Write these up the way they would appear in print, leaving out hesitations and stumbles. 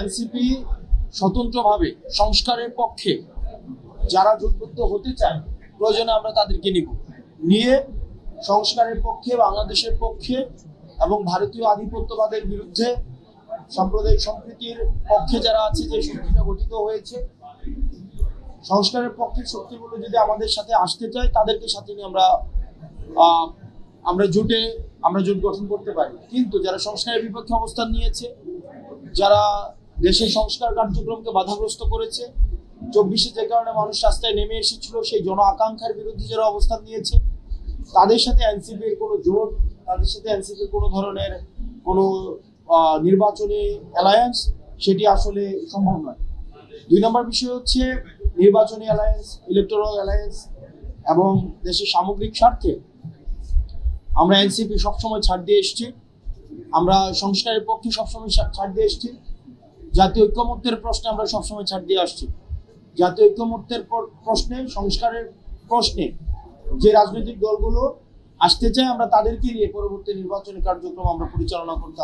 NCP স্বতন্ত্রভাবে সংস্কারের পক্ষে যারা জোটবদ্ধ হতে চায় প্রয়োজনে আমরা তাদেরকে নিয়ে সংস্কারের পক্ষে, বাংলাদেশের পক্ষে এবং ভারতীয় আধিপত্যবাদের বিরুদ্ধে সাম্প্রদায়িক সম্প্রীতির পক্ষে যারা আছে, যে শক্তিটা গঠিত হয়েছে, সংস্কারের পক্ষের শক্তিগুলো যদি আমাদের সাথে আসতে চায় তাদেরকে সাথে নিয়ে আমরা জোট গঠন করতে পারি। কিন্তু যারা সংস্কারের বিপক্ষে অবস্থান নিয়েছে, যারা দেশের সংস্কার কার্যক্রমকে বাধাগ্রস্ত করেছে, 24-এ যে কারণে মানুষ রাস্তায় নেমে এসেছিল, সেই জন আকাঙ্ক্ষার বিরুদ্ধে যারা অবস্থান নিয়েছে, তাদের সাথে এনসিপির কোনো জোট, তাদের সাথে এনসিপির কোনো ধরনের কোনো নির্বাচনী অ্যালায়েন্স, সেটি আসলে সম্ভব নয়। 2 নম্বর বিষয় হচ্ছে নির্বাচনী অ্যালায়েন্স, ইলেকটোরাল অ্যালায়েন্স এবং দেশের সামগ্রিক স্বার্থে আমরা এনসিপি সবসময় ছাড় দিয়ে এসেছি। আমরা সংস্কারের পক্ষে সবসময় ছাড় দিয়ে এসেছি। জাতীয় ঐক্যমত্যের প্রশ্নে আমরা সবসময় ছাড় দিয়ে আসছি। জাতীয় ঐক্যমত্যের প্রশ্নে, সংস্কারের প্রশ্নে যে রাজনৈতিক দলগুলো আসতে চায়, আমরা তাদেরকে নিয়ে পরবর্তী নির্বাচনী কার্যক্রম আমরা পরিচালনা করতে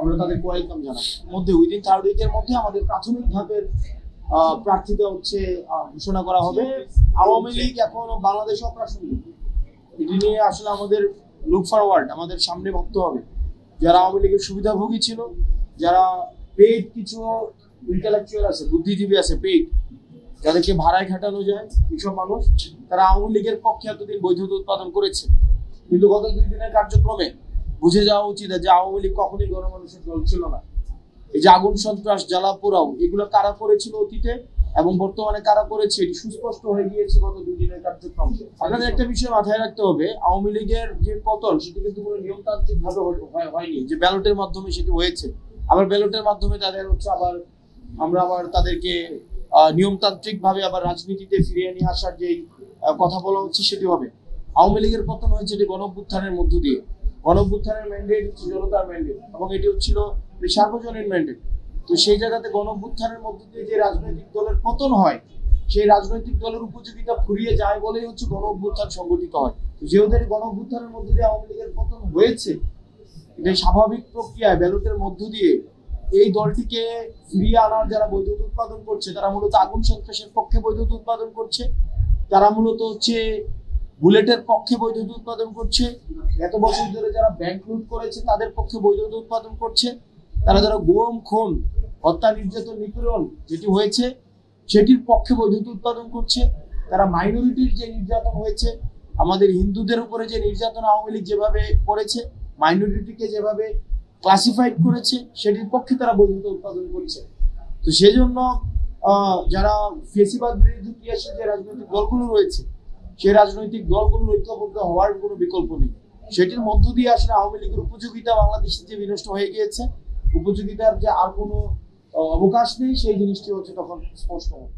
আমরা তাদেরকে ওয়েলকাম জানাই। মধ্যে উইদিন 3rd উইকের মধ্যে আমাদের প্রাথমিক ধাপের প্রার্থীতা ঘোষণা করা হবে। আওয়ামী লীগ এখন বাংলাদেশে অপ্রাসঙ্গিক, এটি নিয়ে আসলে আমাদের লুক ফরওয়ার্ড, আমাদের সামনে ভাবতে হবে। যারা আওয়ামী লীগের সুবিধাভোগী ছিল, যারা পেইড কিছু ইন্টেলেকচুয়াল আছে, বুদ্ধিজীবী আছে পেইড, যাদেরকে ভাড়ায় খাটানো যায়, এইসব মানুষ, তারা আওয়ামী লীগের পক্ষে এতদিন বৈধতা উৎপাদন করেছে। কিন্তু গত 2 দিনের কার্যক্রমে বুঝে যাওয়া উচিত যে আওয়ামী লীগ কখনোই গণমানুষের দল ছিল না। এই যে আগুন, সন্ত্রাস, জ্বালা পোড়াও, এগুলো কারা করেছিল অতীতে এবং বর্তমানে কারা করেছে, এটি সুস্পষ্ট হয়ে গিয়েছে গত 2 দিনের কার্যক্রম। আপনাদের একটা বিষয় মাথায় রাখতে হবে, আওয়ামী লীগের যে পতন, সেটি কিন্তু কোনো নিয়মতান্ত্রিক ভাবে হয়নি, যে ব্যালটের মাধ্যমে সেটি হয়েছে। আবার ব্যালটের মাধ্যমে তাদের আমরা তাদেরকে নিয়মতান্ত্রিক ভাবে আবার রাজনীতিতে ফিরিয়ে নিয়ে আসার যেই কথা বলা হচ্ছে, সেটি হবে। আওয়ামী লীগের পতন হয়েছে এটি গণঅভ্যুত্থানের মধ্য দিয়ে। গণঅভ্যুত্থানের ম্যান্ডেট হচ্ছে জনতার ম্যান্ডেট এবং এটি হচ্ছিল সার্বজনীন ম্যান্ডেট। তো সেই জায়গাতে গণঅভ্যুত্থানের মধ্য দিয়ে যে রাজনৈতিক দলের পতন হয়, সেই রাজনৈতিক দলের উপযোগিতা ফুরিয়ে যায় বলেই হচ্ছে গণঅভ্যুত্থান সংগঠিত হয়। যেহেতু গণঅভ্যুত্থানের মধ্য দিয়ে আওয়ামী লীগের পতন হয়েছে, এটা স্বাভাবিক প্রক্রিয়ায় ব্যালটের মধ্য দিয়ে এই দলটিকে ফিরিয়ে আনার যারা বৈধতা উৎপাদন করছে, তারা মূলত আগুন সন্ত্রাসের পক্ষে বৈধতা উৎপাদন করছে, তারা মূলত বুলেটের পক্ষে বৈধতা উৎপাদন করছে, এত বছর ধরে যারা ব্যাংক লুট করেছে তাদের পক্ষে বৈধতা উৎপাদন করছে, তারা যারা গুম, খুন, হত্যা, নির্যাতন, নিপীড়ন যেটি হয়েছে সেটির পক্ষে বৈধতা উৎপাদন করছে, তারা মাইনরিটির যে নির্যাতন হয়েছে, আমাদের হিন্দুদের উপরে যে নির্যাতন আওয়ামী লীগ যেভাবে করেছে, মাইনরিটিকে যেভাবে ক্লাসিফাইড করেছে, সেটির পক্ষে তারা বৈধতা উৎপাদন করছে। তো সেই জন্য যারা ফেসিবাদ বিরোধী ক্রিয়াশীল যে রাজনৈতিক দলগুলো রয়েছে, সেই রাজনৈতিক দলগুলোর ঐক্যবদ্ধ হওয়ার কোনো বিকল্প নেই। সেটির মধ্য দিয়ে আসলে আওয়ামী লীগের উপযোগিতা বাংলাদেশে যে বিনষ্ট হয়ে গিয়েছে, উপযোগিতার যে আর কোনো অবকাশ নেই, সেই জিনিসটি হচ্ছে তখন স্পষ্ট হবে।